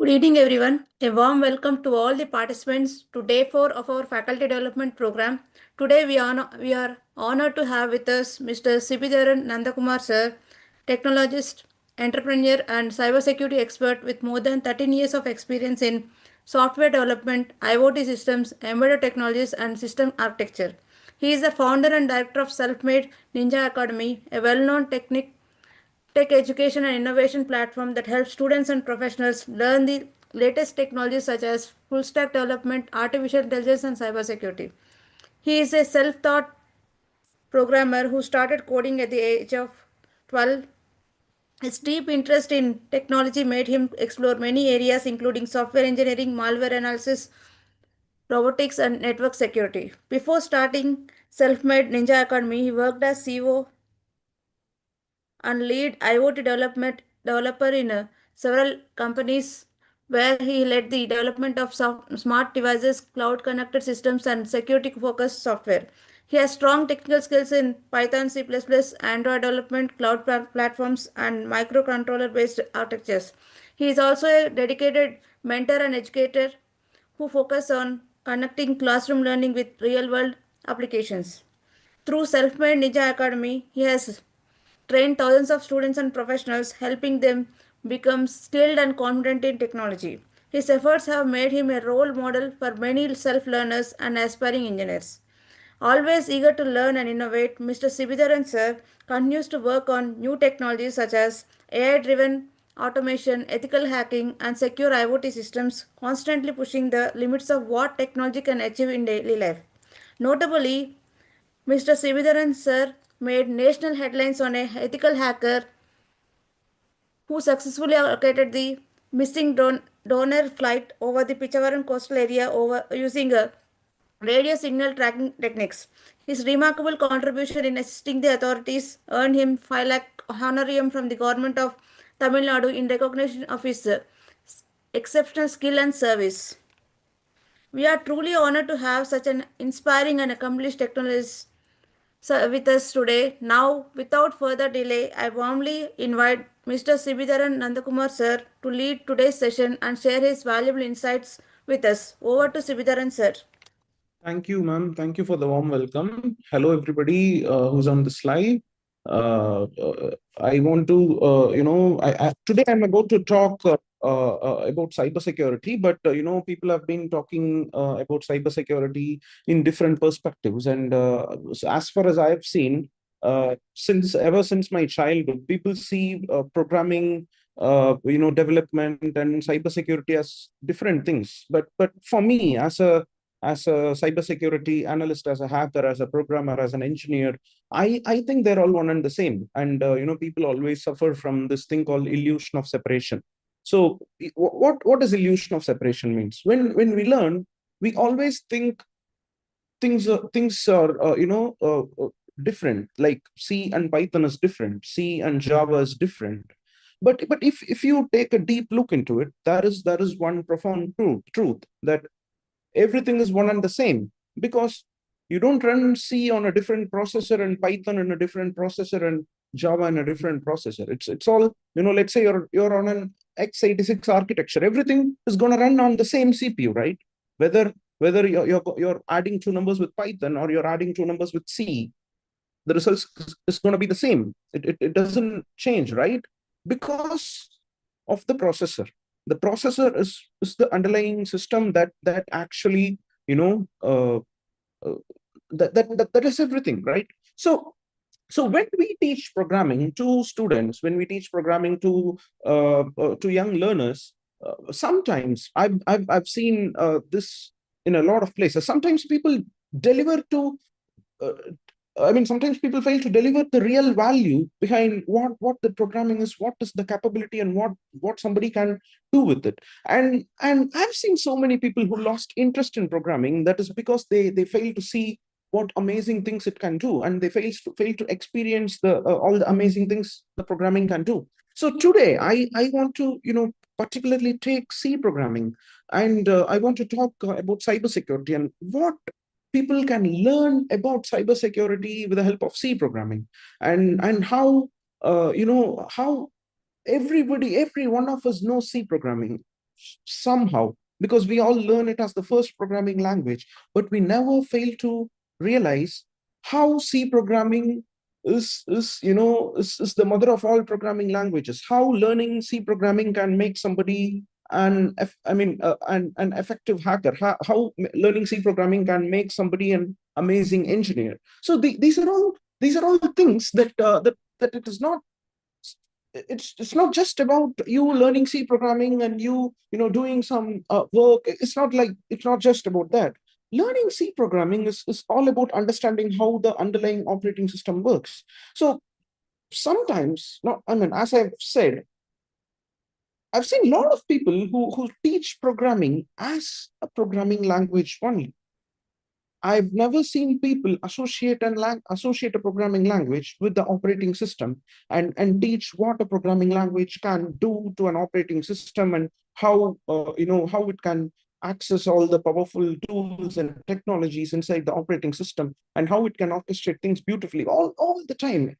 Good evening, everyone. A warm welcome to all the participants to day 4 of our faculty development program. Today, we are honored to have with us Mr. Sibidharan Nandakumar, sir, technologist, entrepreneur, and cybersecurity expert with more than 13 years of experience in software development, IoT systems, embedded technologies, and system architecture. He is the founder and director of Selfmade Ninja Academy, a well known tech education and innovation platform that helps students and professionals learn the latest technologies such as full stack development, artificial intelligence, and cybersecurity. He is a self taught programmer who started coding at the age of 12. His deep interest in technology made him explore many areas, including software engineering, malware analysis, robotics, and network security. Before starting Self Made Ninja Academy, he worked as CEO and lead IoT development developer in several companies where he led the development of smart devices, cloud connected systems, and security focused software. He has strong technical skills in Python, C++, Android development, cloud platforms, and microcontroller based architectures. He is also a dedicated mentor and educator who focus on connecting classroom learning with real world applications. Through Self-Made Ninja Academy, he has trained thousands of students and professionals, helping them become skilled and confident in technology. His efforts have made him a role model for many self learners and aspiring engineers. Always eager to learn and innovate, Mr. Sibidharan sir continues to work on new technologies such as AI driven automation, ethical hacking, and secure IoT systems, constantly pushing the limits of what technology can achieve in daily life. Notably, Mr. Sibidharan sir made national headlines on a ethical hacker who successfully located the missing donor flight over the Pichavaram coastal area over using a radio signal tracking techniques. His remarkable contribution in assisting the authorities earned him 5 lakh honorarium from the government of Tamil Nadu in recognition of his exceptional skill and service. We are truly honored to have such an inspiring and accomplished technologist with us today. Now, without further delay, I warmly invite Mr. Sibidharan Nandakumar sir to lead today's session and share his valuable insights with us. Over to Sibidharan sir. Thank you, ma'am. Thank you for the warm welcome. Hello, everybody who's on this live. I want to, today I'm about to talk about cybersecurity, but people have been talking about cybersecurity in different perspectives, and so as far as I have seen, ever since my childhood, people see programming, development and cybersecurity as different things. But for me, as a cybersecurity analyst, as a hacker, as a programmer, as an engineer, I think they're all one and the same. And people always suffer from this thing called illusion of separation. So what does illusion of separation means? When we learn, we always think things are different. Like C and Python is different, C and Java is different. But if you take a deep look into it, that is one profound truth, that everything is one and the same, because you don't run C on a different processor and Python in a different processor and Java in a different processor. It's all, let's say you're on an x86 architecture. Everything is going to run on the same CPU, right? Whether you're adding two numbers with Python or you're adding two numbers with C, the results is going to be the same. It doesn't change, right? Because of the processor. The processor is the underlying system that actually, that is everything, right? So when we teach programming to students, when we teach programming to young learners, sometimes I've seen this in a lot of places. Sometimes people deliver to uh, sometimes people fail to deliver the real value behind what the programming is, what is the capability, and what somebody can do with it. And I've seen so many people who lost interest in programming. That is because they fail to see what amazing things it can do, and they fail to experience the all the amazing things the programming can do. So today I want to particularly take C programming, and I want to talk about cybersecurity and what people can learn about cybersecurity with the help of C programming, and how how every one of us knows C programming. somehow, because we all learn it as the first programming language, but we never fail to realize how C programming is the mother of all programming languages. How learning C programming can make somebody an effective hacker. How learning C programming can make somebody an amazing engineer. So these are all things that it is not. It's not just about you learning C programming and doing some work. It's not just about that. Learning C programming is all about understanding how the underlying operating system works. So sometimes, not I mean, as I've said, I've seen a lot of people who teach programming as a programming language only. I've never seen people associate a programming language with the operating system and teach what a programming language can do to an operating system, and how it can access all the powerful tools and technologies inside the operating system, and how it can orchestrate things beautifully all the time.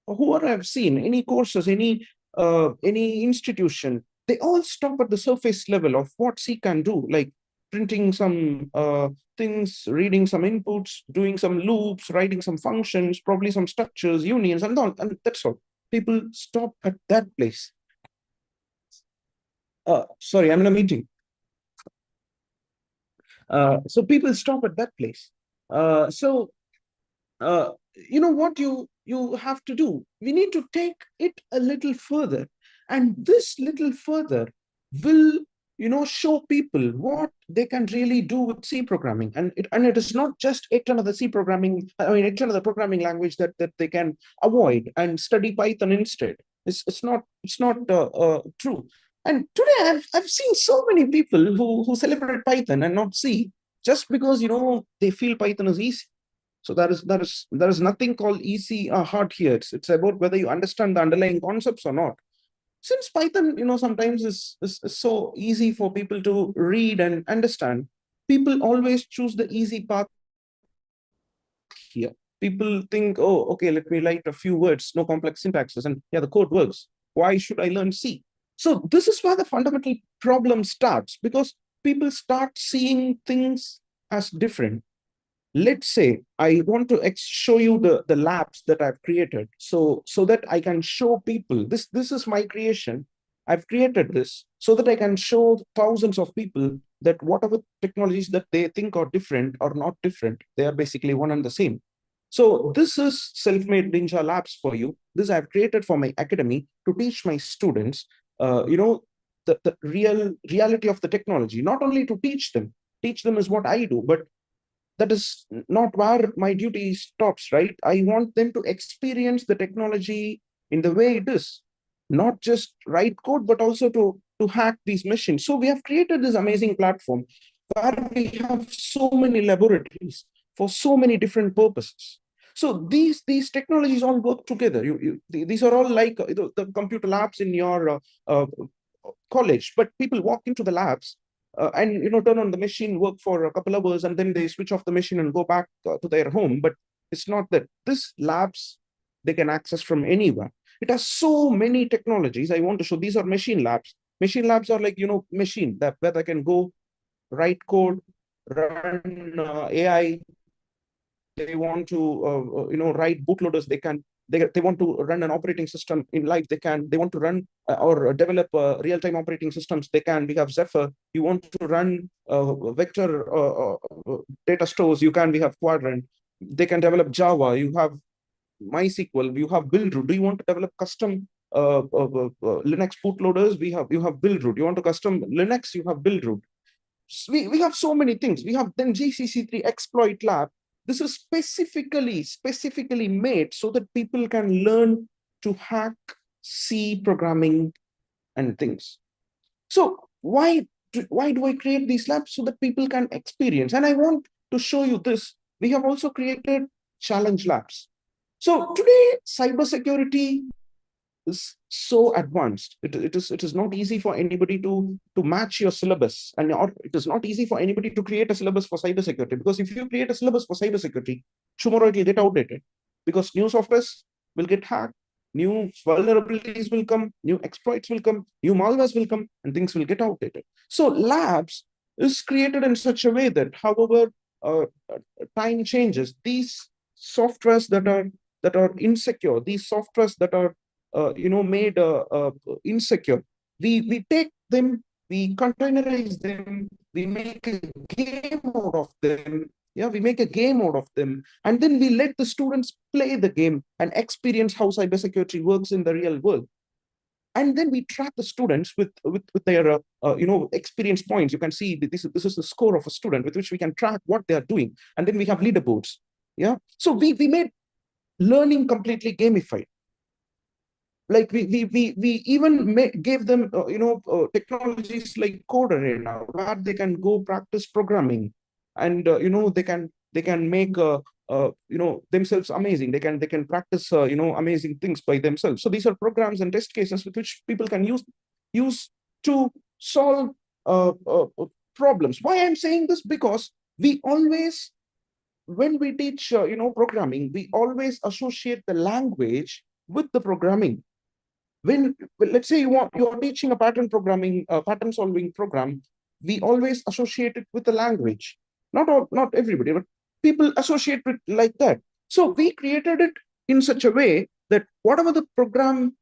Whoever I've seen, any courses, any institution, they all stop at the surface level of what C can do, like printing some things, reading some inputs, doing some loops, writing some functions, probably some structures, unions, and all, and that's all. People stop at that place. Sorry, I'm in a meeting. So people stop at that place. So you know what you have to do, we need to take it a little further, and this little further will show people what they can really do with C programming. And it is not just yet another C programming, yet another programming language that they can avoid and study Python instead. It's not true. And today I've seen so many people who celebrate Python and not C, just because they feel Python is easy. So there is nothing called easy or hard here. It's about whether you understand the underlying concepts or not. Since Python, sometimes is so easy for people to read and understand, people always choose the easy path here. People think, oh, okay, let me write a few words, no complex syntaxes, and yeah, the code works. Why should I learn C? So this is where the fundamental problem starts, because people start seeing things as different. Let's say I want to show you the labs that I've created, so that I can show people this is my creation. I've created this so that I can show thousands of people that whatever technologies that they think are different or not different, they are basically one and the same. So this is self-made ninja labs for you. This I've created for my academy to teach my students the reality of the technology. Not only to teach them is what I do, but that is not where my duty stops, right? I want them to experience the technology in the way it is, not just write code, but also to hack these machines. So we have created this amazing platform where we have so many laboratories for so many different purposes. So these technologies all work together. These are all like the computer labs in your college, but people walk into the labs and turn on the machine, work for a couple hours, and then they switch off the machine and go back to their home. But it's not that. This labs, they can access from anywhere. It has so many technologies. I want to show, these are machine labs. Machine labs are like machine that where they can go write code, run AI. They want to write bootloaders. They want to run an operating system in life. They want to run or develop real-time operating systems. They can. We have Zephyr. You want to run vector data stores, you can. We have Quadrant. They can develop Java. You have MySQL. You have Buildroot. Do you want to develop custom Linux bootloaders? You have Buildroot. You want to custom Linux? You have Buildroot. We have so many things. We have then GCC3 exploit lab. This is specifically made so that people can learn to hack C programming and things. So why do I create these labs? So that people can experience. And I want to show you this. We have also created challenge labs. So today, cybersecurity is so advanced. It is not easy for anybody to match your syllabus, and it is not easy for anybody to create a syllabus for cybersecurity, because if you create a syllabus for cybersecurity, tomorrow it will get outdated, because new softwares will get hacked, new vulnerabilities will come, new exploits will come, new malwares will come, and things will get outdated. So labs is created in such a way that however uh, time changes, these softwares that are insecure, these softwares that are made insecure, we take them, we containerize them, we make a game out of them. Yeah, we make a game out of them, and then we let the students play the game and experience how cybersecurity works in the real world. And then we track the students with their experience points. You can see that this is the score of a student with which we can track what they are doing, and then we have leaderboards. Yeah, so we made learning completely gamified. Like we even gave them technologies like code arena, where they can go practice programming, and they can make themselves amazing. They can practice amazing things by themselves. So these are programs and test cases with which people can use to solve problems. Why I'm saying this? Because we always, when we teach programming, we always associate the language with the programming. When, well, let's say you are teaching a pattern solving program, we always associate it with the language. Not everybody, but people associate it like that. So we created it in such a way that whatever the problem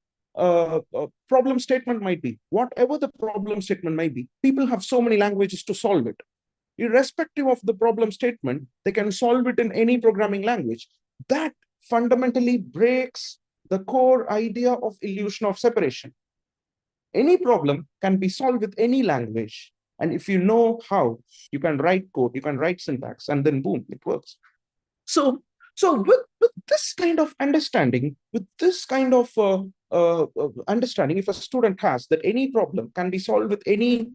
statement might be, whatever the problem statement might be, people have so many languages to solve it. Irrespective of the problem statement, they can solve it in any programming language. That fundamentally breaks the core idea of illusion of separation. Any problem can be solved with any language. And if you know how, you can write code, you can write syntax, and then boom, it works. So with this kind of understanding, with this kind of understanding, if a student has that any problem can be solved with any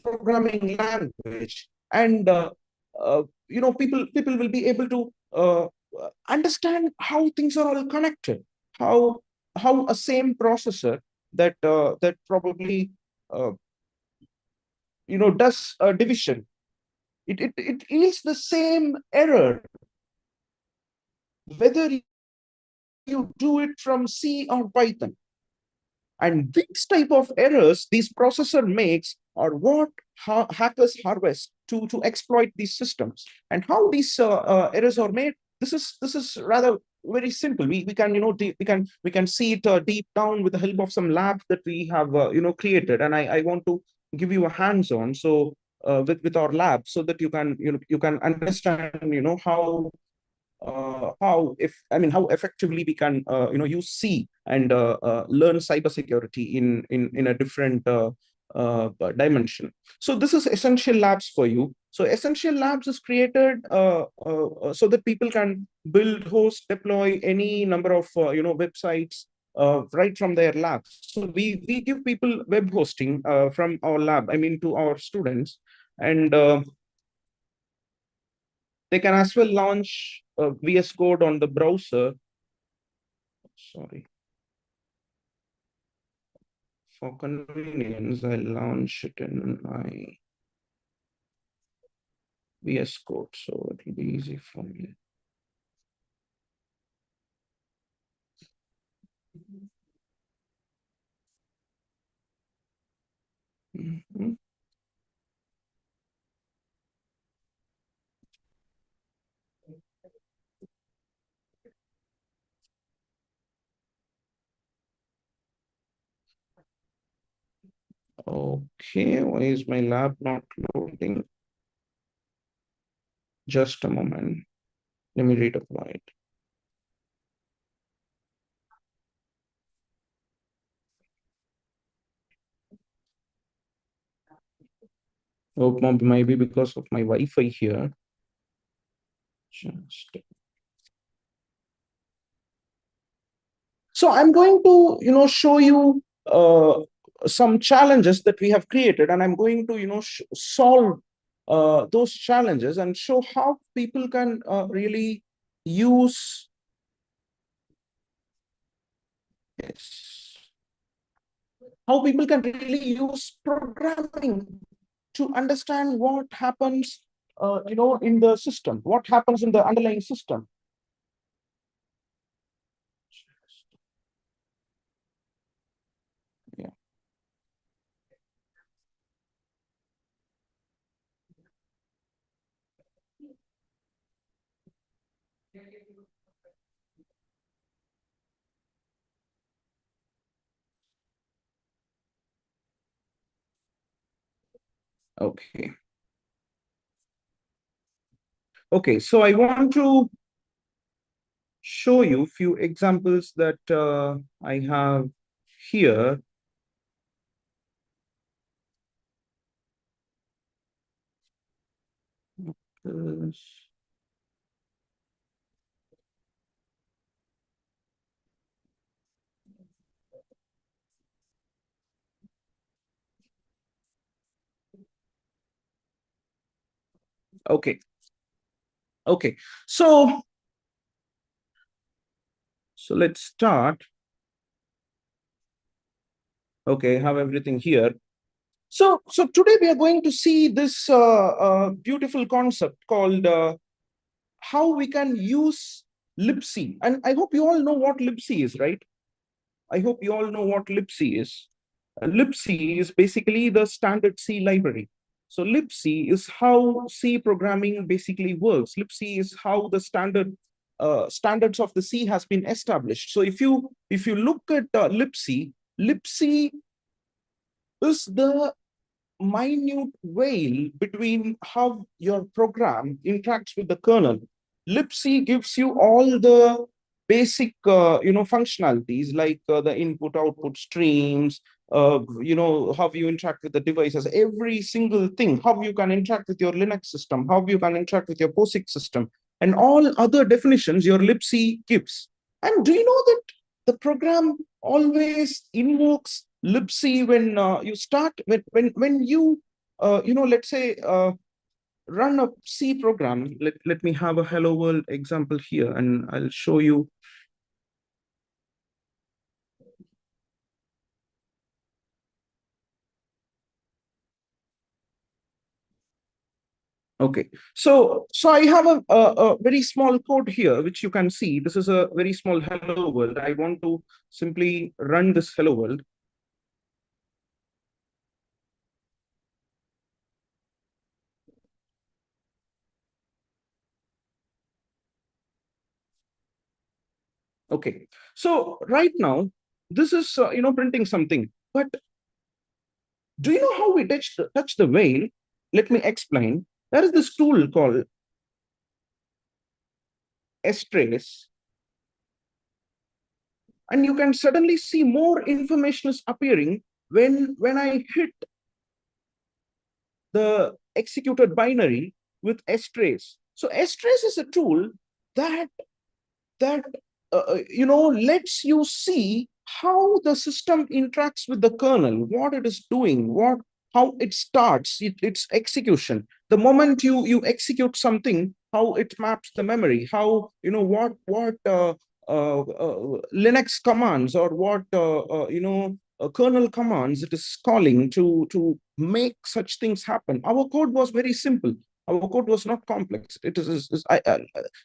programming language, and people will be able to understand how things are all connected, how a same processor that probably uh, does division, it yields the same error whether you do it from C or Python. And these type of errors these processor makes are what hackers harvest to exploit these systems. And how these errors are made, this is rather very simple. We can we can see it deep down with the help of some labs that we have created. And I want to give you a hands-on so with our lab, so that you can you can understand how if I mean how effectively we can use C and learn cybersecurity in a different dimension. So this is Essential Labs for you. So Essential Labs is created so that people can build, host, deploy any number of websites right from their labs. So we give people web hosting from our lab, I mean to our students, and they can as well launch VS Code on the browser. Sorry. For convenience, I'll launch it in my VS Code, so it'll be easy for me. Mhm. Okay, why is my lab not loading? Just a moment. Let me redeploy it. Oh, maybe because of my Wi-Fi here. Just So I'm going to, show you some challenges that we have created, and I'm going to, solve those challenges and show how people can really use yes, how people can really use programming to understand what happens, in the system, what happens in the underlying system. Okay. Okay, so I want to show you a few examples that I have here. Okay, okay. So let's start. Okay, have everything here. So today we are going to see this beautiful concept called how we can use libc. And I hope you all know what libc is, right? I hope you all know what libc is. Libc is basically the standard C library. So libc is how C programming basically works. Libc is how the standards of the C has been established. So if you look at libc is the minute veil between how your program interacts with the kernel. libc gives you all the basic functionalities like the input output streams, how you interact with the devices, every single thing, how you can interact with your Linux system, how you can interact with your POSIX system, and all other definitions your libc gives. And do you know that the program always invokes libc when you start when you let's say run a C program. Let me have a hello world example here and I'll show you. Okay, so I have a very small code here which you can see. This is a very small hello world. I want to simply run this hello world. Okay, so right now this is printing something, but do you know how we touch the veil? Let me explain. There is this tool called strace, and you can suddenly see more information is appearing when I hit the executed binary with strace. So strace is a tool that that lets you see how the system interacts with the kernel, what it is doing, what how it starts its execution. The moment you execute something, how it maps the memory, how what Linux commands or what kernel commands it is calling to make such things happen. Our code was very simple. Our code was not complex. It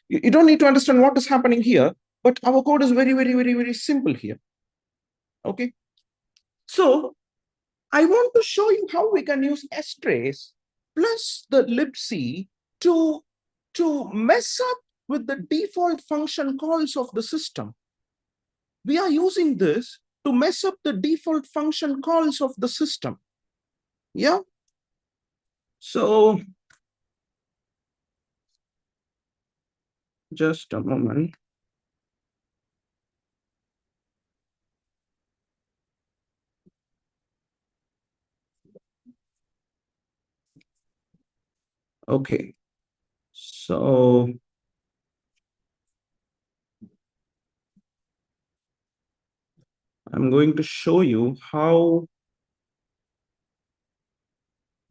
you don't need to understand what is happening here, but our code is very, very, very, very simple here. Okay. So I want to show you how we can use strace plus the libc to mess up with the default function calls of the system. We are using this to mess up the default function calls of the system. Yeah. So just a moment. Okay. So I'm going to show you how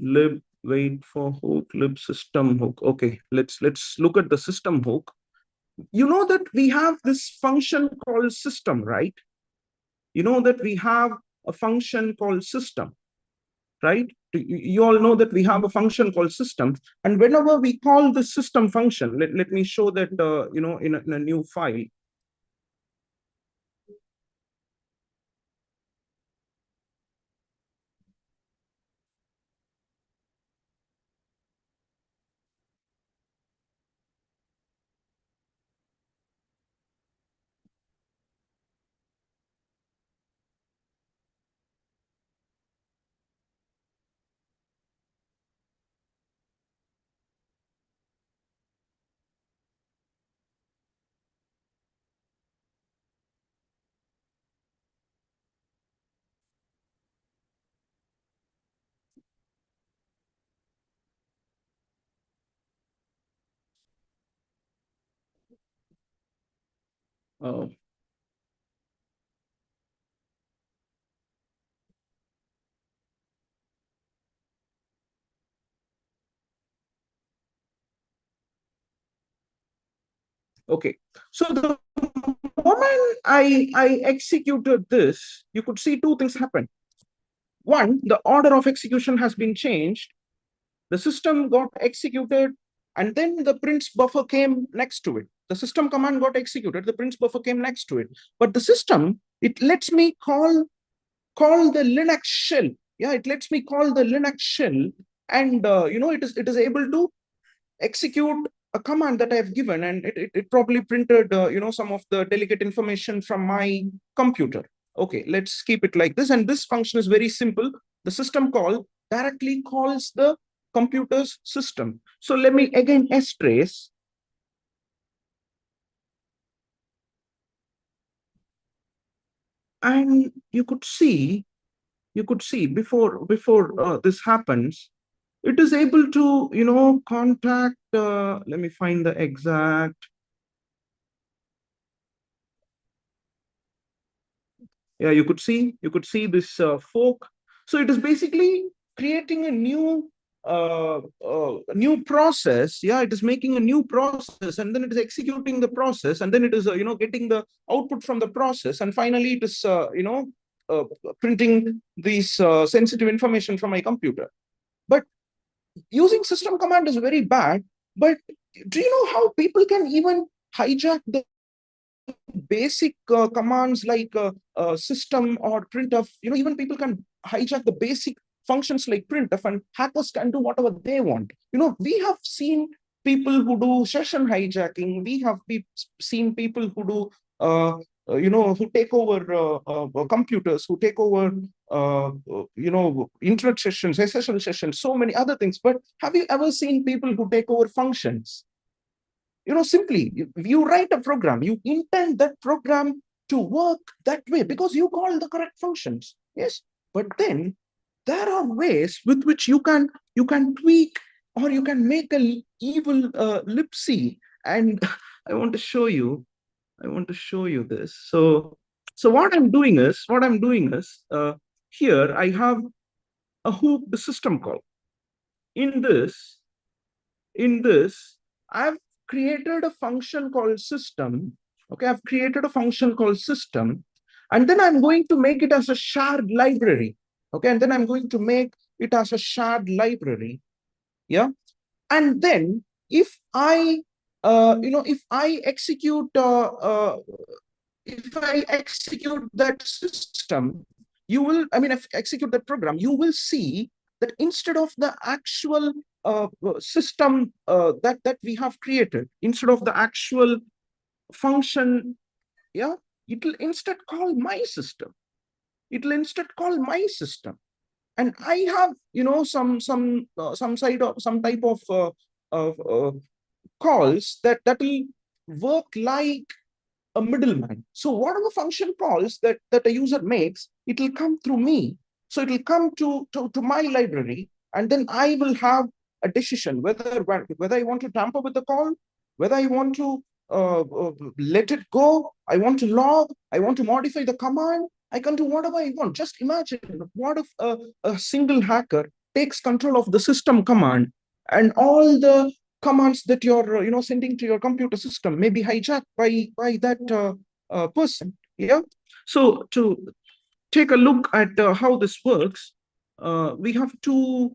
lib wait for hook lib system hook. Okay, let's look at the system hook. You know that we have this function called system, right? You know that we have a function called system, right? You all know that we have a function called system, and whenever we call the system function, let me show that in a new file. Uh, okay, so the moment I executed this, you could see two things happen. One, the order of execution has been changed. The system got executed, and then the prints buffer came next to it. The system command got executed, the prints buffer came next to it. But the system, it lets me call the Linux shell. Yeah, it lets me call the Linux shell, and it is able to execute a command that I've given, and it probably printed some of the delicate information from my computer. Okay, let's keep it like this. And this function is very simple. The system call directly calls the computer's system. So let me again trace, and you could see before this happens, it is able to contact. Let me find the exact. Yeah, you could see this fork. So it is basically creating a new process. Yeah, it is making a new process, and then it is executing the process, and then it is getting the output from the process, and finally it is uh, printing these sensitive information from my computer. But using system command is very bad. But do you know how people can even hijack the basic commands like system or printf? Even people can hijack the basic functions like printf, and hackers can do whatever they want. We have seen people who do session hijacking. We have seen people who do who take over computers, who take over internet sessions, SSL sessions, so many other things. But have you ever seen people who take over functions? Simply you write a program, you intend that program to work that way because you call the correct functions. Yes, but then there are ways with which you can tweak, or you can make a evil libc. And I want to show you this. So what I'm doing is here I have a hooked system call. In this in this I've created a function called system. Okay, I've created a function called system, and then I'm going to make it as a shared library. Okay, and then I'm going to make it as a shared library. Yeah, and then if I if I execute that system, if I execute that program, you will see that instead of the actual system that we have created, instead of the actual function, yeah, it will instead call my system. And I have some type of calls that will work like a middleman. So whatever function calls that a user makes, it will come through me. So it will come to my library, and then I will have a decision whether I want to tamper with the call, whether I want to let it go, I want to log, I want to modify the command. I can do whatever I want. Just imagine, what if a single hacker takes control of the system command, and all the commands that you're sending to your computer system may be hijacked by that person. Yeah. So to take a look at how this works, we have two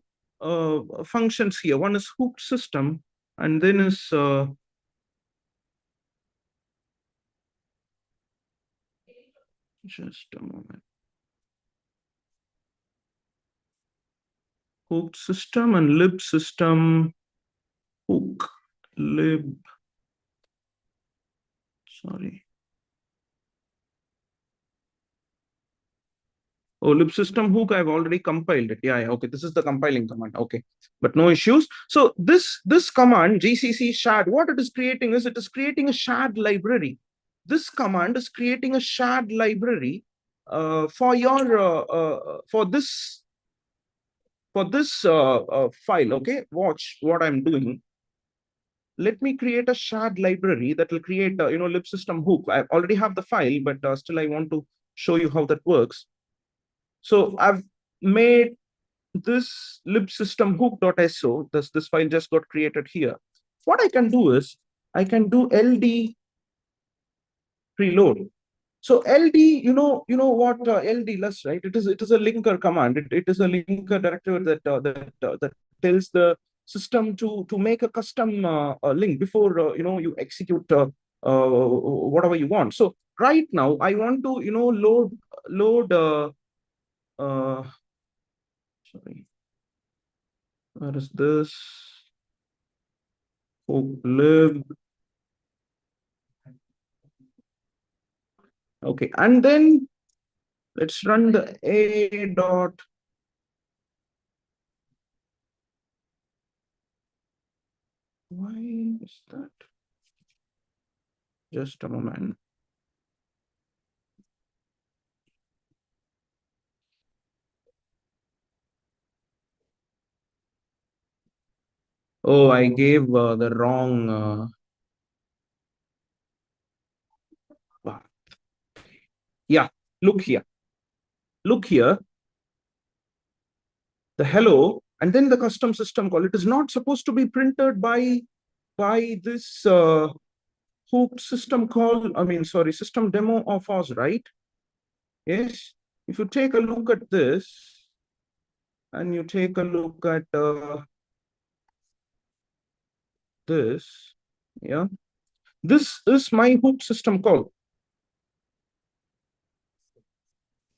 functions here. One is hooked system, and then is just a moment. Hooked system and lib system. Hook lib. Sorry. Oh, libsystem hook, I've already compiled it. Yeah, okay. This is the compiling command. Okay, but no issues. So this command, gcc shared, what it is creating is, it is creating a shared library. This command is creating a shared library for this file. Okay, watch what I'm doing. let me create a shared library that will create a, libsystem hook. I already have the file, but still I want to show you how that works. So I've made this libsystem hook.so. This file just got created here. What I can do is I can do ld preload. So LD, you know what LD does, right? It is a linker command. It is a linker directive that tells the system to make a custom link before you execute whatever you want. So right now I want to load uh, sorry, where is this hook lib? Okay, and then let's run the a dot. Why is that? Just a moment. Oh, I gave the wrong path. Yeah, look here. Look here, the hello, and then the custom system call. It is not supposed to be printed by this hook system call. I mean, sorry, system demo of ours, right? Yes. If you take a look at this, and you take a look at this, yeah, this is my hook system call.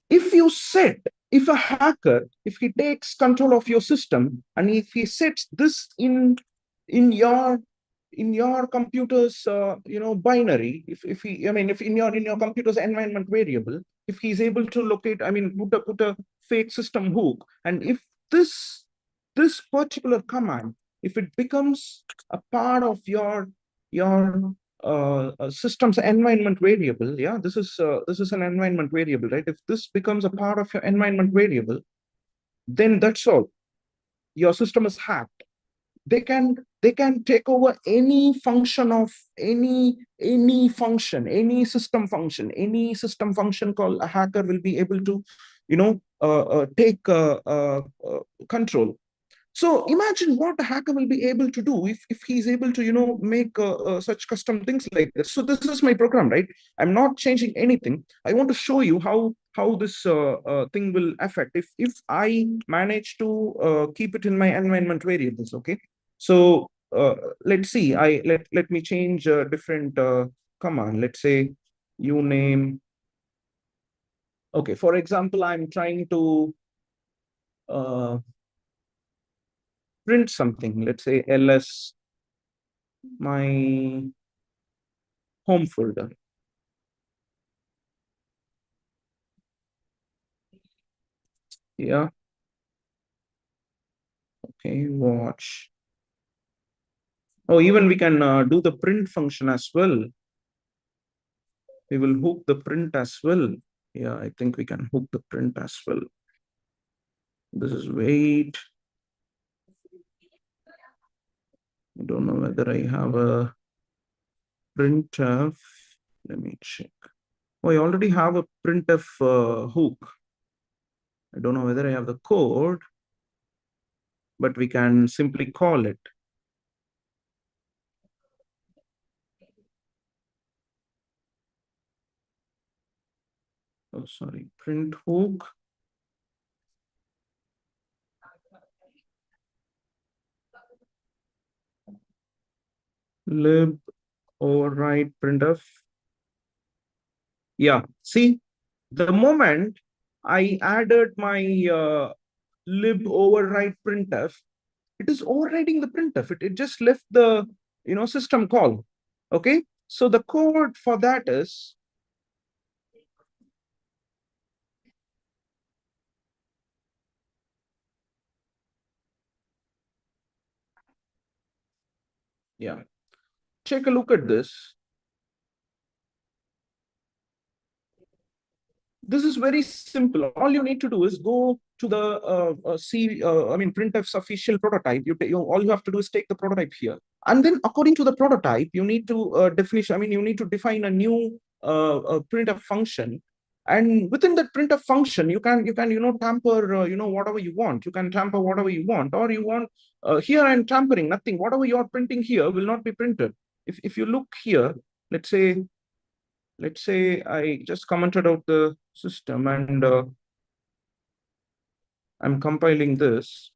If you set, if a hacker, if he takes control of your system and if he sets this in your computer's binary, if he, I mean, if in your computer's environment variable, if he's able to locate, I mean, put a fake system hook, and if this particular command, if it becomes a part of your system's environment variable, yeah, this is an environment variable, right? If this becomes a part of your environment variable, then that's all. Your system is hacked. They can take over any function of any function, any system function call. A hacker will be able to take control. So imagine what a hacker will be able to do if he's able to make such custom things like this. So this is my program, right? I'm not changing anything. I want to show you how this thing will affect if I manage to keep it in my environment variables. Okay, so let's see. Let me change a different command. Let's say you name. Okay, for example, I'm trying to uh, print something. Let's say ls my home folder. Yeah. Okay. Watch. Oh, even we can do the print function as well. We will hook the print as well. Yeah, I think we can hook the print as well. This is wait. I don't know whether I have a printf. Let me check. Oh, I already have a printf hook. I don't know whether I have the code, but we can simply call it. Oh, sorry, print hook. Lib override printf. Yeah, see, the moment I added my lib override printf, it is overriding the printf. It just left the system call. Okay, so the code for that is yeah. Take a look at this. This is very simple. All you need to do is go to the printf's official prototype, all you have to do is take the prototype here, and then according to the prototype, you need to you need to define a new printf function. And within that printf function, you can tamper whatever you want. You can tamper whatever you want, or you want here I'm tampering nothing. Whatever you're printing here will not be printed. If you look here, let's say I just commented out the system, and I'm compiling this.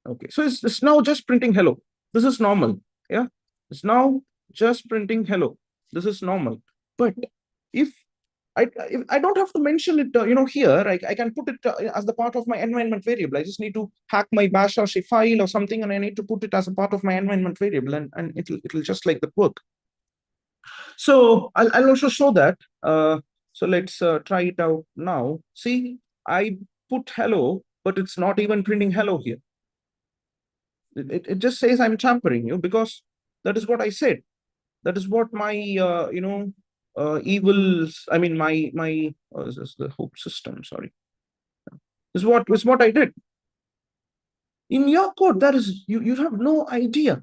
Okay, so it's now just printing hello. This is normal. Yeah, it's now just printing hello. This is normal. But if I don't have to mention it, here, I can put it as the part of my environment variable. I just need to hack my bash or file or something, and I need to put it as a part of my environment variable, and it'll just like that work. So I'll also show that. So let's try it out now. See, I put hello, but it's not even printing hello here. It just says I'm tampering you, because that is what I said. That is what my evils. I mean my this is the hope system. Sorry, is what I did. In your code, that is you have no idea.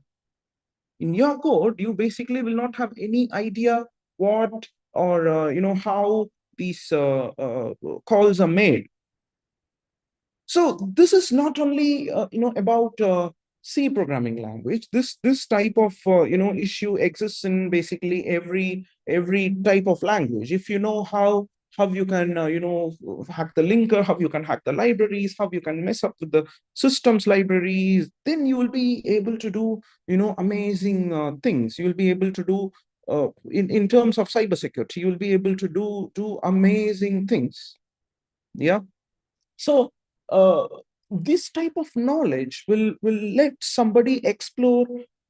In your code, you basically will not have any idea what or how these calls are made. So this is not only about C programming language. This type of issue exists in basically every type of language. If you know how you can hack the linker, how you can hack the libraries, how you can mess up with the systems libraries, then you will be able to do amazing things. You will be able to do in terms of cybersecurity. You will be able to do amazing things. Yeah. So this type of knowledge will let somebody explore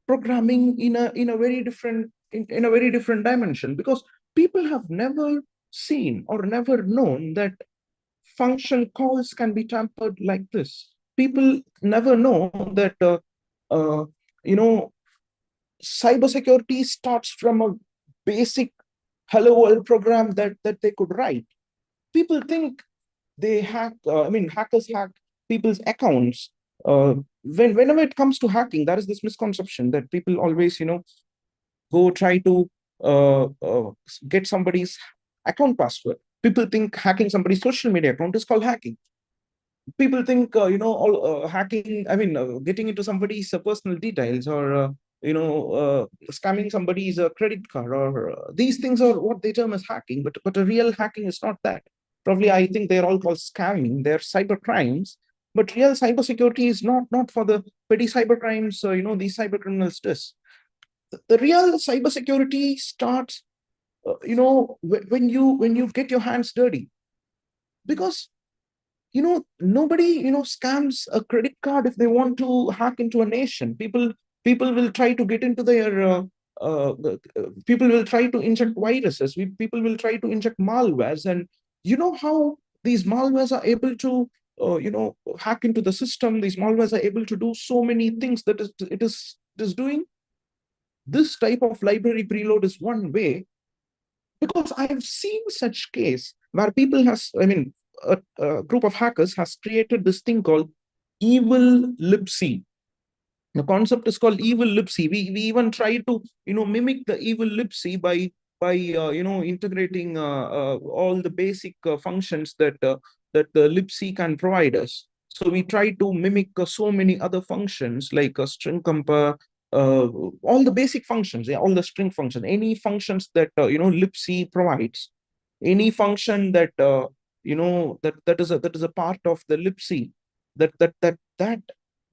programming in a very different in a very different dimension, because people have never seen or never known that function calls can be tampered like this. People never know that uh, you know cybersecurity starts from a basic hello world program that they could write. People think they hack hackers hack people's accounts. Whenever it comes to hacking, there is this misconception that people always go try to get somebody's account password. People think hacking somebody's social media account is called hacking. People think all hacking, getting into somebody's personal details, or scamming somebody's credit card, or these things are what they term as hacking. But a real hacking is not that. Probably I think they're all called scamming. They're cyber crimes. But real cybersecurity is not for the petty cyber crimes these cyber criminals does. The real cybersecurity starts when you get your hands dirty. Because nobody scams a credit card if they want to hack into a nation. People will try to get into their people will try to inject viruses. People will try to inject malwares, and you know how these malwares are able to hack into the system. These malwares are able to do so many things that it is doing. This type of library preload is one way, because I have seen such case where people has a group of hackers has created this thing called evil libc. The concept is called evil libc. We even try to mimic the evil libc by integrating all the basic functions that the libc can provide us. So we try to mimic so many other functions like a string compare, all the basic functions, yeah, all the string functions, any functions that libc provides, any function that that is a part of the libc, that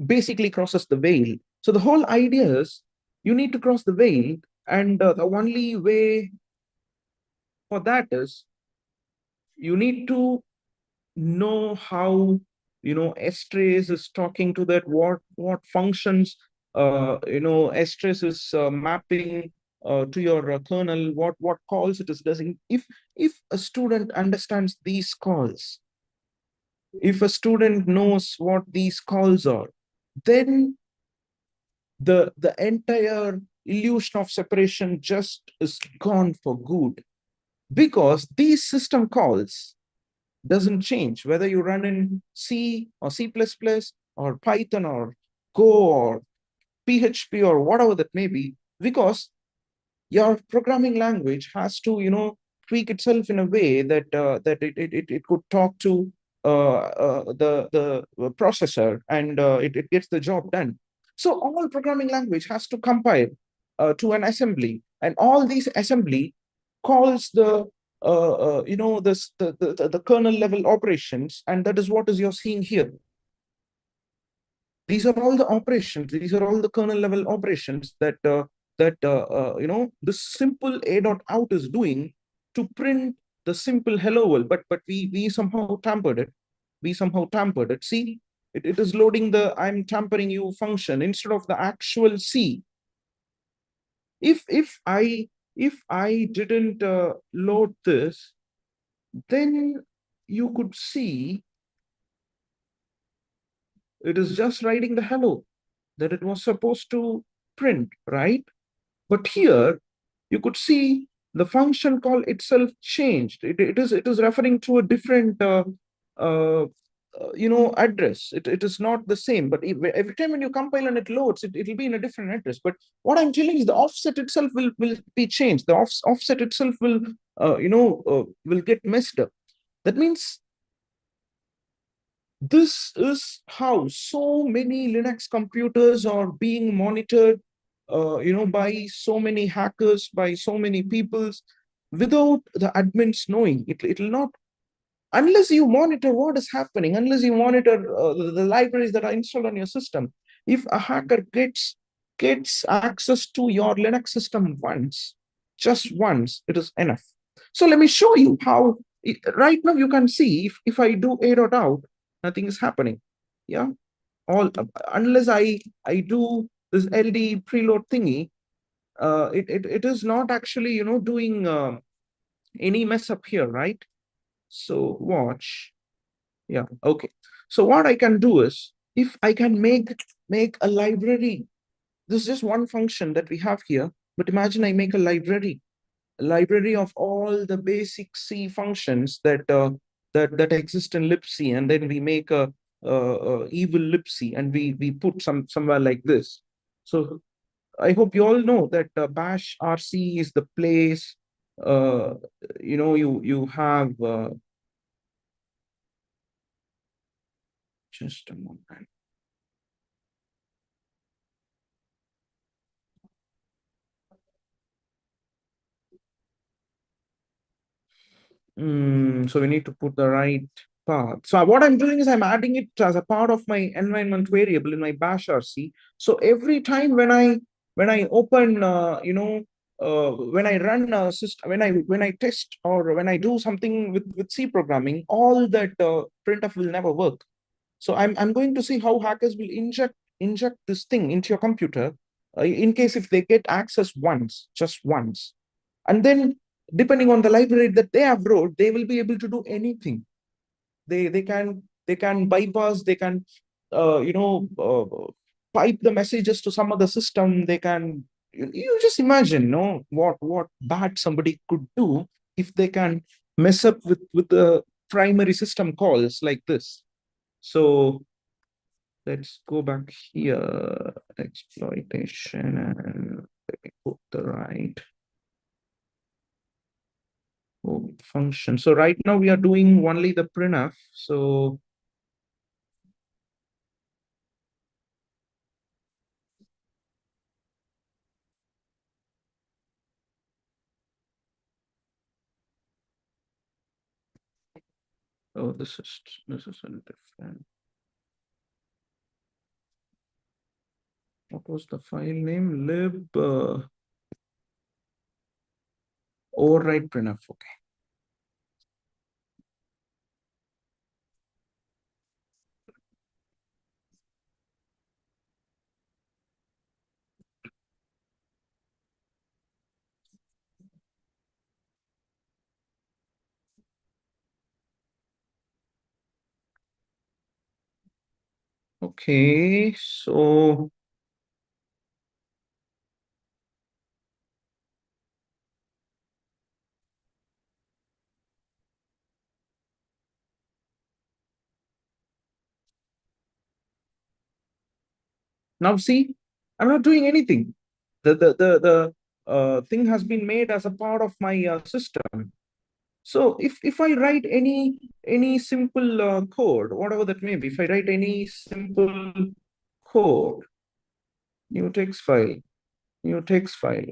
basically crosses the veil. So the whole idea is you need to cross the veil, and the only way for that is you need to know how strace is talking to that, what functions strace is mapping to your kernel, what calls it is doing. If a student understands these calls, if a student knows what these calls are, then the entire illusion of separation just is gone for good. Because these system calls, doesn't change, whether you run in C or C++ or Python or Go or PHP or whatever that may be, because your programming language has to, tweak itself in a way that it could talk to the processor, and it gets the job done. So all programming language has to compile to an assembly, and all these assembly calls the kernel level operations, and that is what is you're seeing here. These are all the operations. These are all the kernel level operations that this simple a dot out is doing to print the simple hello world. But we somehow tampered it. We somehow tampered it. See, it is loading the I'm tampering you function instead of the actual C. If I didn't load this, then you could see it is just writing the hello that it was supposed to print, right? But here you could see the function call itself changed. It is referring to a different address. It is not the same. But every time when you compile and it loads, it'll be in a different address. But what I'm telling is the offset itself will be changed. The offset itself will get messed up. That means this is how so many Linux computers are being monitored, by so many hackers, by so many peoples, without the admins knowing. It'll not, unless you monitor what is happening, unless you monitor the libraries that are installed on your system. If a hacker gets access to your Linux system once, just once, it is enough. So let me show you how. Right now you can see, if I do a dot out, nothing is happening. Yeah, all unless I do this LD preload thingy, it is not actually doing any mess up here, right? So watch. Yeah, okay. So what I can do is, if I can make a library. This is just one function that we have here, but imagine I make a library of all the basic C functions that exist in libc, and then we make a evil libc, and we put somewhere like this. So I hope you all know that bash rc is the place. uh, you have just a moment. So we need to put the right path. So what I'm doing is I'm adding it as a part of my environment variable in my bash rc. So every time when I open, when I run a system, when I test, or when I do something with C programming, all that printf will never work. So I'm going to see how hackers will inject this thing into your computer, in case if they get access once, just once, and then depending on the library that they have wrote, they will be able to do anything. They can bypass. They can pipe the messages to some other system. They can. You just imagine, no, what bad somebody could do if they can mess up with the primary system calls like this. So let's go back here, exploitation, and let me put the right function. So right now we are doing only the printf. So oh, this is a different. What was the file name? Lib override printf. Okay. Okay. So Now see, I'm not doing anything. The thing has been made as a part of my system. So if I write any simple code, whatever that may be, if I write any simple code, new text file, new text file.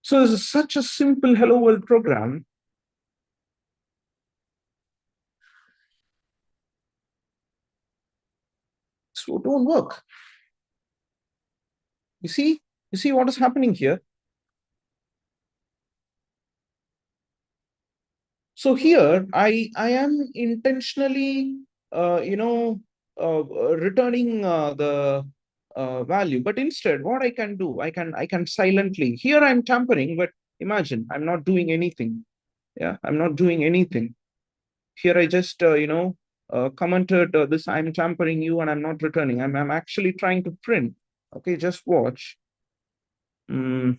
So it's such a simple hello world program. So it won't work. You see what is happening here. So here I am intentionally returning the value, but instead what I can do, I can silently, here I'm tampering, but imagine I'm not doing anything. Yeah, I'm not doing anything. Here I just commented this, I'm tampering you and I'm not returning. I'm actually trying to print. Okay, just watch. Mm,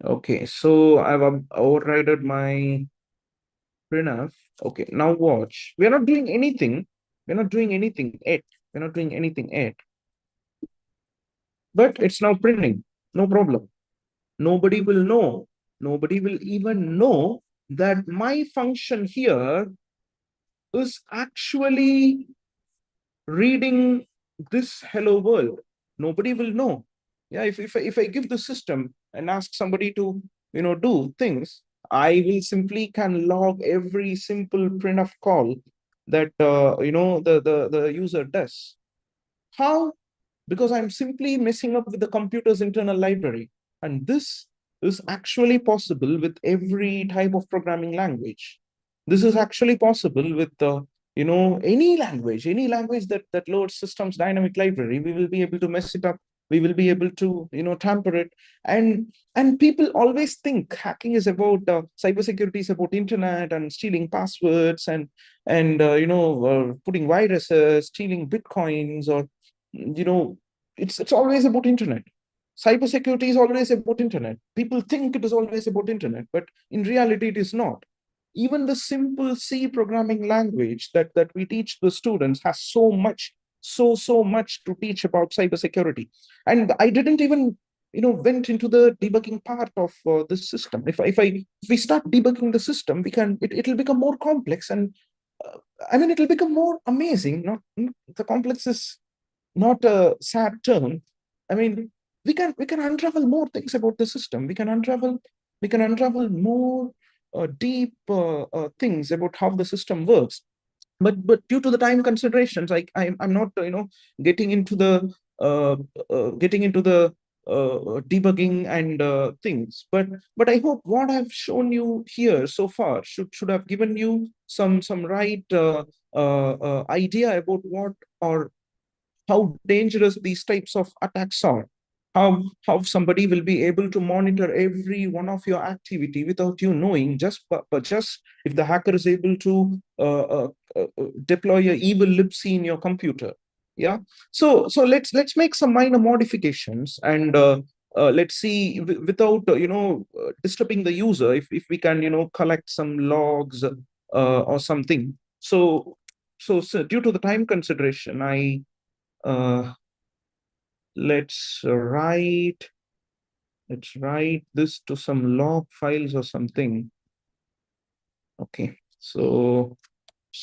okay, so I've overridden my printf. Okay, now watch. We're not doing anything. We're not doing anything yet. We're not doing anything yet. But it's now printing. No problem. Nobody will know. Nobody will even know that my function here is actually reading this hello world. Nobody will know. Yeah, if I give the system and ask somebody to do things, I will simply can log every simple printf call that the user does. How? Because I'm simply messing up with the computer's internal library. And this is actually possible with every type of programming language. This is actually possible with any language that loads systems dynamic library. We will be able to mess it up. We will be able to tamper it. And people always think hacking is about cybersecurity is about internet and stealing passwords and putting viruses, stealing bitcoins, or it's always about internet. Cybersecurity is always about internet. People think it is always about internet, but in reality it is not. Even the simple C programming language that we teach the students has so much to teach about cybersecurity. And I didn't even went into the debugging part of this system. If we start debugging the system, it'll become more complex, and uh, I mean, it'll become more amazing. Not the complex is not a sad term. I mean, we can unravel more things about the system. We can unravel more deep things about how the system works. But due to the time considerations, I'm not getting into the uh, debugging and things. But I hope what I've shown you here so far should have given you some right idea about what or how dangerous these types of attacks are. How somebody will be able to monitor every one of your activity without you knowing, but just if the hacker is able to deploy a evil libc in your computer. Yeah. So let's make some minor modifications, and let's see, without disturbing the user, if we can collect some logs or something. So due to the time consideration, I uh, let's write this to some log files or something. Okay, so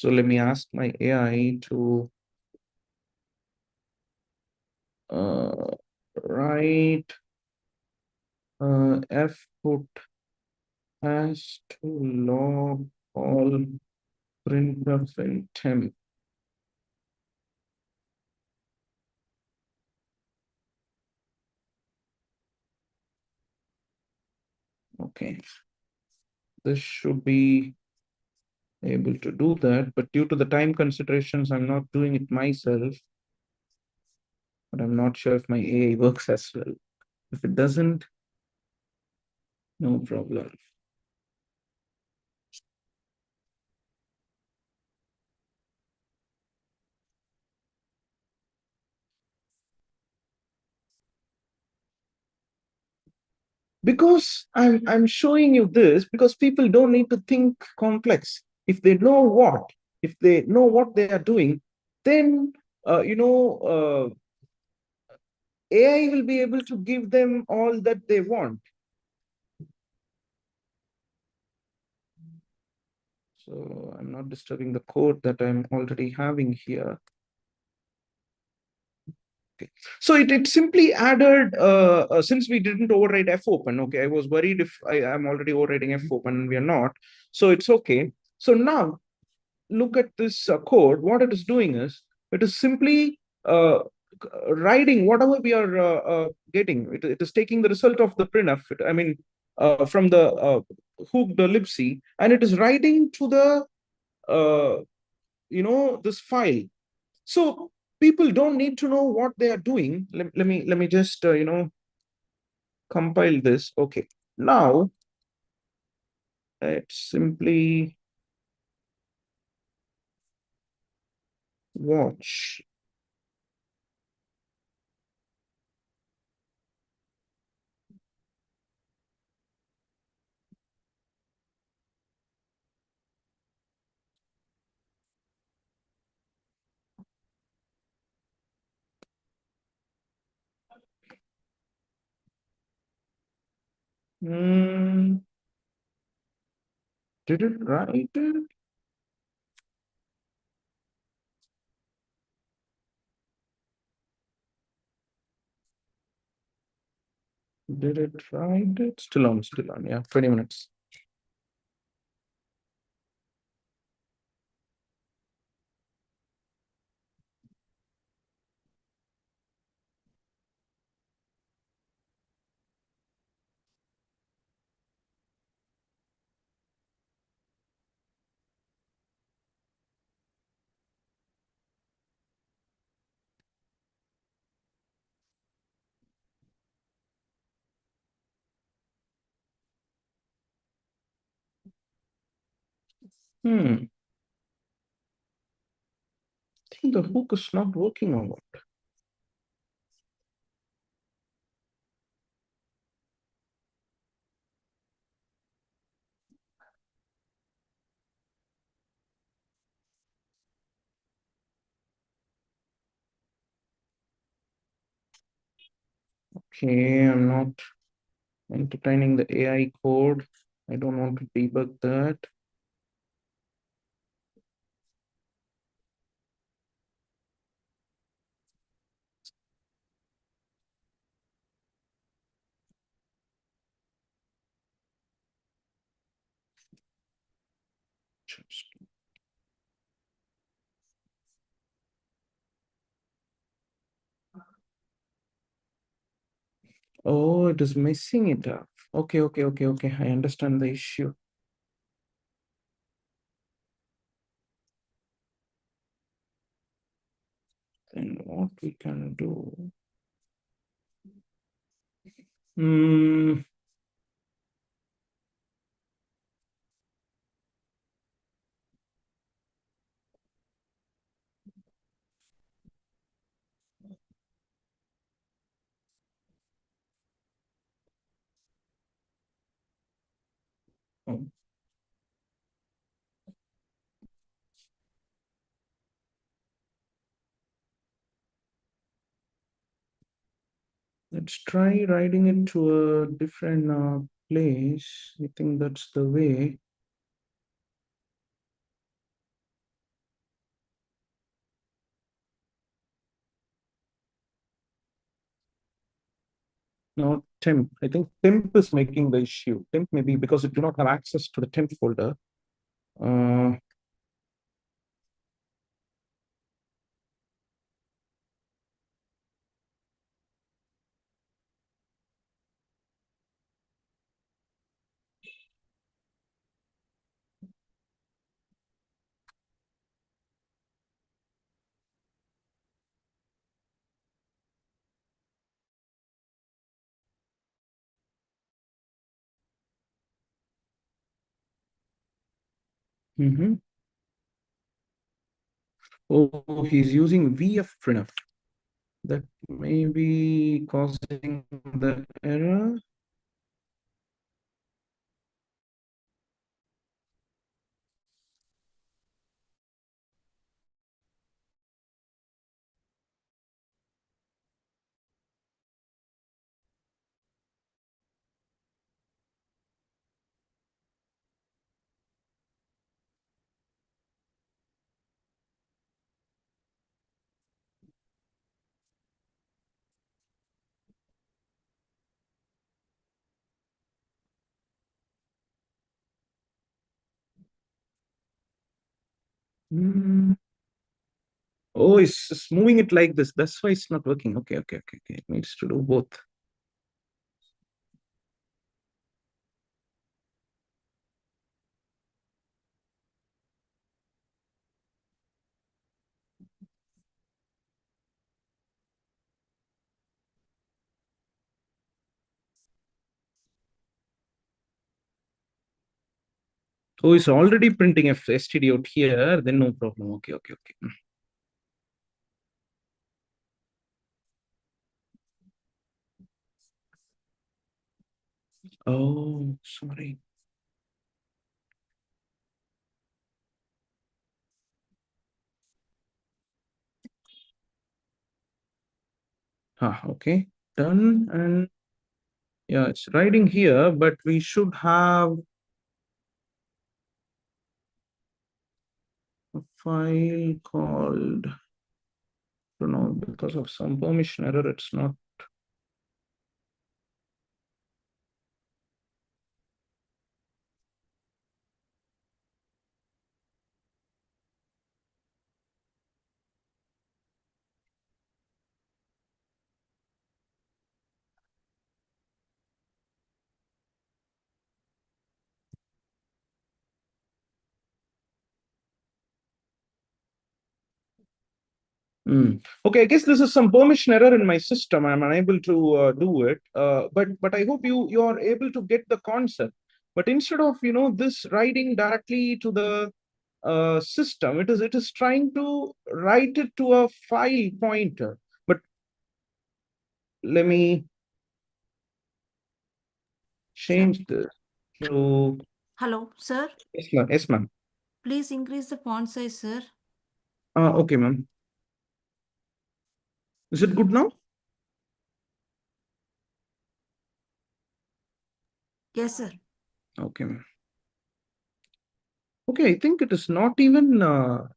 let me ask my AI to uh, write f put has to log all printf and temp. Okay, this should be able to do that, but due to the time considerations, I'm not doing it myself. But I'm not sure if my AI works as well. If it doesn't, no problem. Because I'm showing you this because people don't need to think complex. If they know what they are doing, then AI will be able to give them all that they want. So I'm not disturbing the code that I'm already having here. Okay. So it simply added, since we didn't override F open, okay, I was worried if I'm already overriding F open and we are not. So it's okay. So now look at this code. What it is doing is, it is simply writing whatever we are getting. It is taking the result of the printf, from the hooked libc, and it is writing to the, this file. So people don't need to know what they are doing. Let me just compile this. Okay, now let's simply watch. Hmm, did it write it? Did it write it? Still on. Yeah, 20 minutes. Hmm, I think the hook is not working or what? Okay, I'm not entertaining the AI code. I don't want to debug that. Just, oh, it is messing it up. Okay. I understand the issue. Then what we can do? Hmm. Oh, let's try writing it to a different place. I think that's the way. Now temp. I think temp is making the issue. Temp maybe because it do not have access to the temp folder. Uh, mhm. Oh, he's using VF that may be causing the error. Hmm. Oh, it's moving it like this. That's why it's not working. Okay, okay, okay, okay. It needs to do both. Oh, it's already printing STD out here. Then no problem. Okay, okay, okay. Oh, sorry. Ah, okay. Done. And yeah, it's writing here, but we should have a file called, don't know, because of some permission error, it's not. Okay, I guess this is some permission error in my system. I'm unable to do it. But I hope you are able to get the concept. But instead of this writing directly to the system, it is trying to write it to a file pointer. But let me Sir. change this to Hello, sir. yes, ma'am. Yes, ma'am. Please increase the font size, sir. Okay, ma'am. Is it good now? Yes, sir. Okay, ma'am. Okay, I think it is not even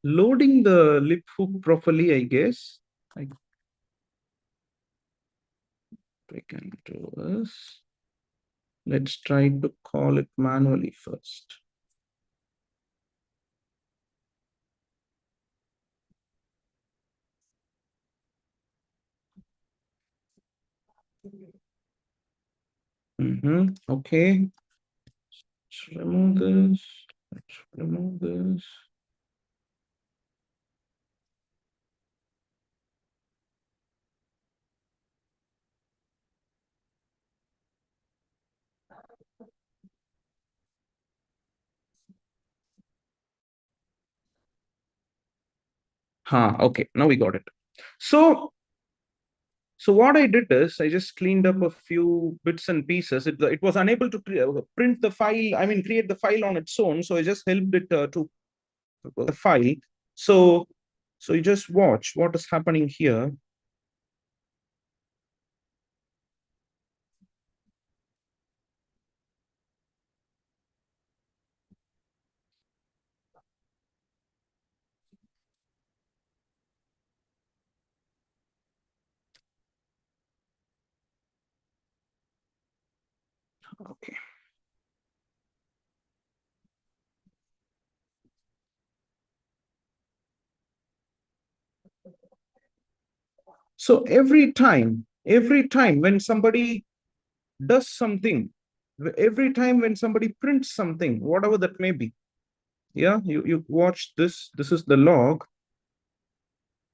loading the lip hook properly, I guess. I can do this. Let's try to call it manually first. Okay, let's remove this. Let's remove this. Okay, now we got it. So, so what I did is I just cleaned up a few bits and pieces. It was unable to print the file, I mean, create the file on its own. So I just helped it to the file. So, so you just watch what is happening here. Okay. So every time when somebody does something, every time when somebody prints something, whatever that may be, yeah, you watch this. This is the log.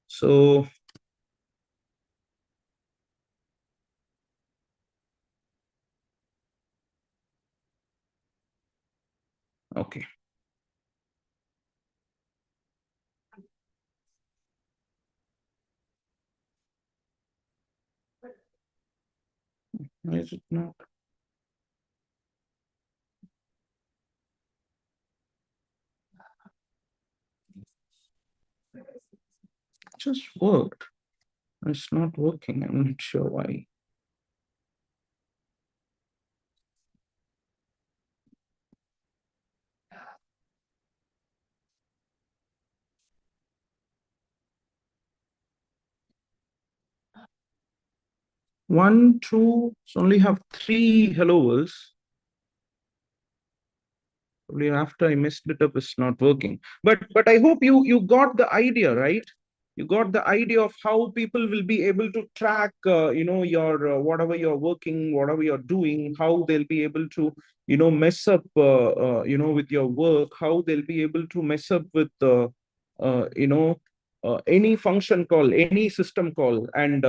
So okay, is it not? Just worked. It's not working. I'm not sure why. One, two, only have three hello worlds. Probably after I messed it up, it's not working. But I hope you got the idea, right? You got the idea of how people will be able to track, your whatever you're working, whatever you're doing, how they'll be able to, mess up, with your work, how they'll be able to mess up with, any function call, any system call, and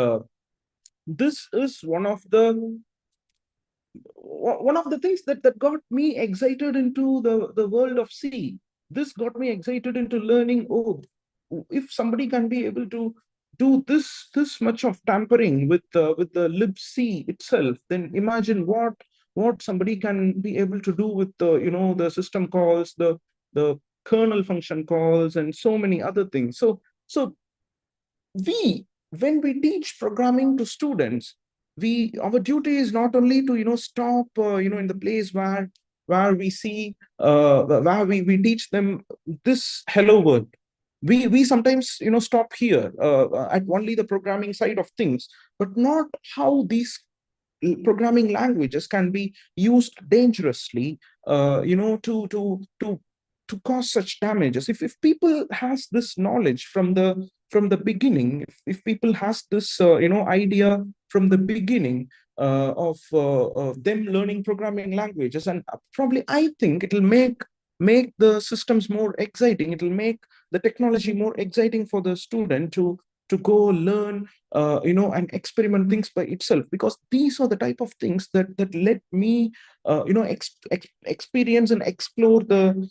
this is one of the things that got me excited into the world of C. This got me excited into learning. Oh, if somebody can be able to do this much of tampering with the libc itself, then imagine what somebody can be able to do with the system calls, the kernel function calls, and so many other things. So we when we teach programming to students, we our duty is not only to stop in the place where we see where we teach them this hello world. We sometimes stop here at only the programming side of things, but not how these programming languages can be used dangerously, to cause such damages. If people has this knowledge from the beginning, if people has this idea from the beginning of them learning programming languages, and probably I think it'll make the systems more exciting. It'll make the technology more exciting for the student to go learn, and experiment things by itself, because these are the type of things that let me experience and explore the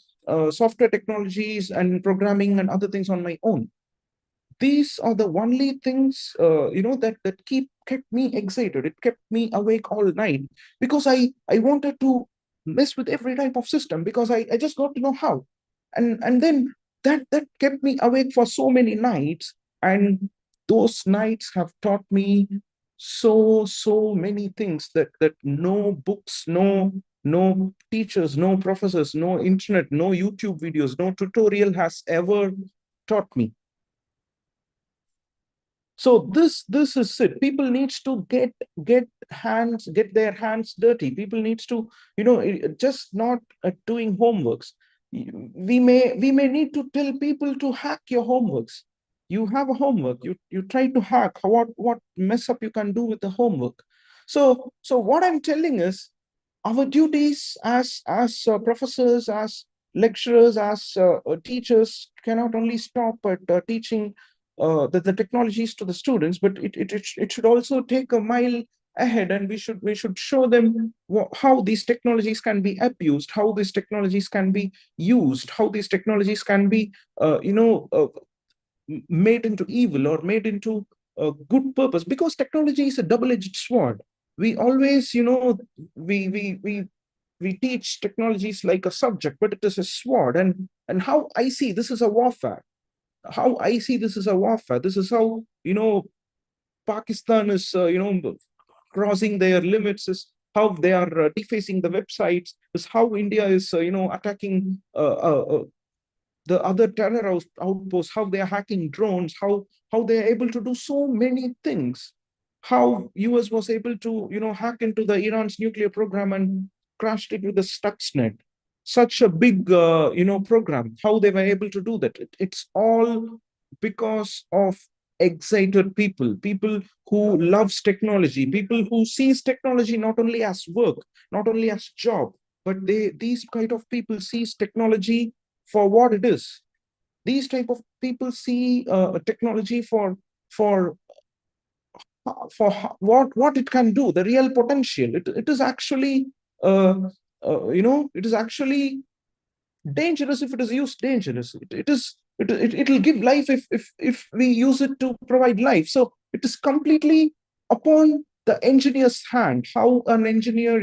software technologies and programming and other things on my own. These are the only things that kept me excited. It kept me awake all night, because I wanted to mess with every type of system, because I just got to know how. And then that kept me awake for so many nights, and those nights have taught me so many things that no books, no teachers, no professors, no internet, no YouTube videos, no tutorial has ever taught me. So this is it. People needs to get their hands dirty. People needs to just not doing homeworks. We may need to tell people to hack your homeworks. You have a homework, you try to hack what mess up you can do with the homework. So what I'm telling is, our duties as professors, as lecturers, as teachers cannot only stop at teaching the technologies to the students, but it should also take a mile ahead, and we should show them how these technologies can be abused, how these technologies can be used, how these technologies can be made into evil or made into a good purpose, because technology is a double-edged sword. We always we teach technologies like a subject, but it is a sword. And how I see this is a warfare. How I see this is a warfare. This is how Pakistan is crossing their limits, is how they are defacing the websites, is how India is attacking the other terror outposts, how they are hacking drones, how they are able to do so many things, how US was able to hack into the Iran's nuclear program, and crashed it with the Stuxnet, such a big program. How they were able to do that? It's all because of excited people who loves technology, people who sees technology not only as work, not only as job, but these kind of people sees technology for what it is. These type of people see technology for what it can do, the real potential. It is actually uh, it is actually dangerous if it is used dangerous. It'll give life if we use it to provide life. So it is completely upon the engineer's hand, how an engineer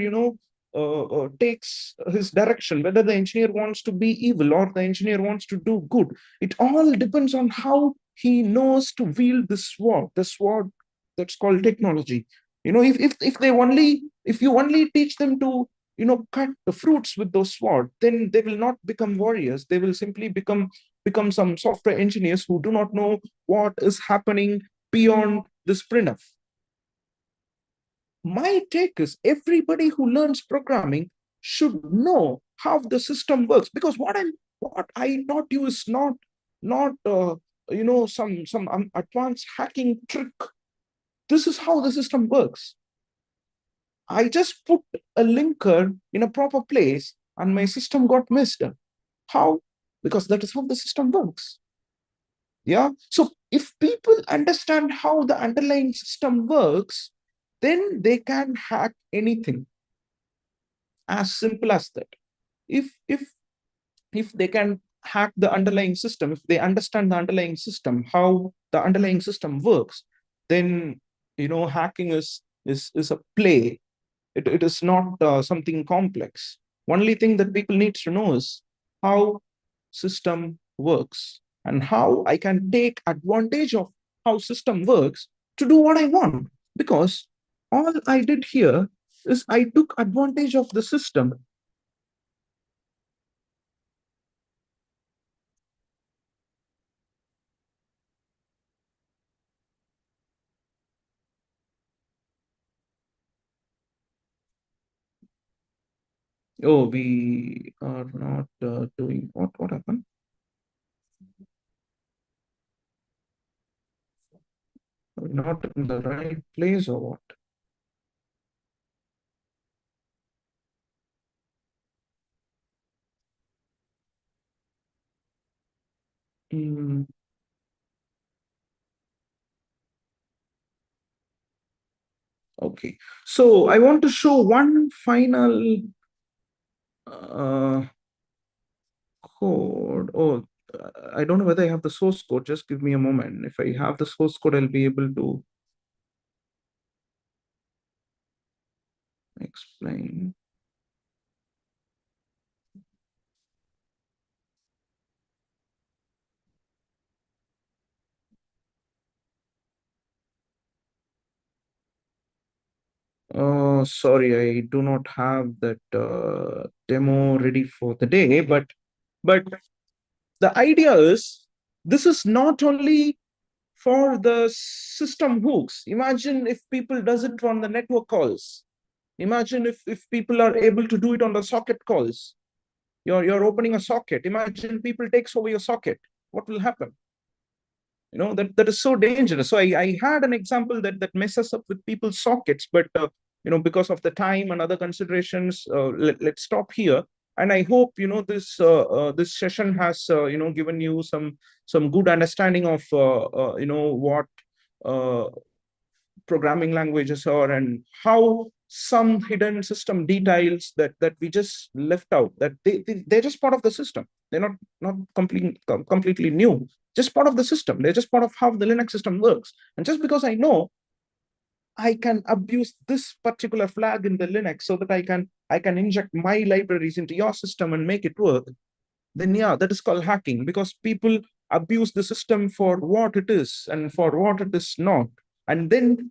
takes his direction, whether the engineer wants to be evil or the engineer wants to do good. It all depends on how he knows to wield the sword that's called technology. If they only, if you only teach them to cut the fruits with those swords, then they will not become warriors. They will simply become some software engineers who do not know what is happening beyond this printf. My take is everybody who learns programming should know how the system works, because what I taught you is not some advanced hacking trick. This is how the system works. I just put a linker in a proper place and my system got messed up. How? Because that is how the system works. Yeah. So if people understand how the underlying system works, then they can hack anything. As simple as that. If they can hack the underlying system, if they understand the underlying system, how the underlying system works, then hacking is a play. It is not something complex. Only thing that people need to know is how system works and how I can take advantage of how system works to do what I want. Because all I did here is I took advantage of the system. Oh, we are not doing what happened? Are we not in the right place or what? Mm, okay. So I want to show one final uh, code. Oh, I don't know whether I have the source code. Just give me a moment. If I have the source code, I'll be able to explain. Sorry, I do not have that demo ready for the day, but the idea is this is not only for the system hooks. Imagine if people does it on the network calls. Imagine if people are able to do it on the socket calls. You're opening a socket. Imagine people takes over your socket. What will happen? That is so dangerous. So I had an example that messes up with people's sockets, but because of the time and other considerations, let's stop here. And I hope this session has given you some good understanding of what uh, programming languages are, and how some hidden system details that we just left out, that they're just part of the system. They're not completely new, just part of the system. They're just part of how the Linux system works. And just because I know I can abuse this particular flag in the Linux so that I can inject my libraries into your system and make it work, then yeah, that is called hacking, because people abuse the system for what it is and for what it is not. And then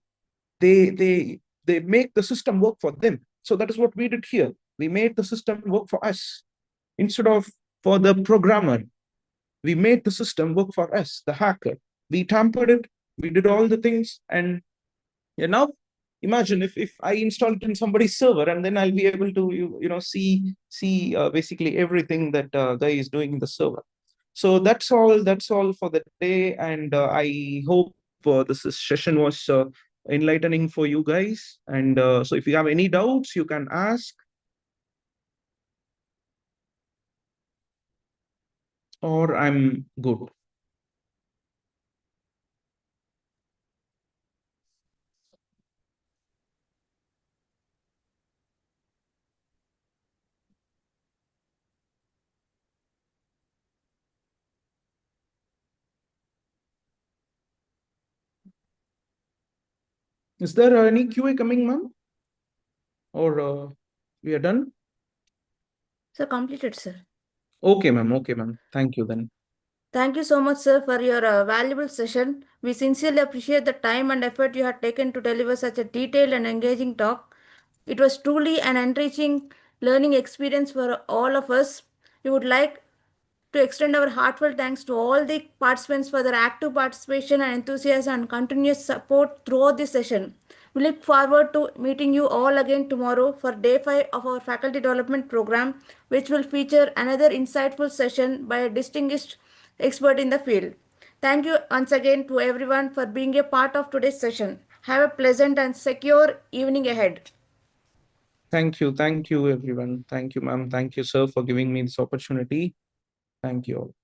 they make the system work for them. So that is what we did here. We made the system work for us instead of for the programmer. We made the system work for us, the hacker. We tampered it, we did all the things, and now imagine if I install it in somebody's server, and then I'll be able to see basically everything that guy is doing in the server. So that's all for the day, and I hope this session was enlightening for you guys. And so if you have any doubts, you can ask, or I'm good. Is there any QA coming, ma'am? Or we are done? So completed, sir. Okay, ma'am. Okay, ma'am. Thank you then. Thank you so much, sir, for your valuable session. We sincerely appreciate the time and effort you have taken to deliver such a detailed and engaging talk. It was truly an enriching learning experience for all of us. We would like to extend our heartfelt thanks to all the participants for their active participation and enthusiasm and continuous support throughout this session. We look forward to meeting you all again tomorrow for day 5 of our faculty development program, which will feature another insightful session by a distinguished expert in the field. Thank you once again to everyone for being a part of today's session. Have a pleasant and secure evening ahead. Thank you. Thank you, everyone. Thank you, ma'am. Thank you, sir, for giving me this opportunity. Thank you all.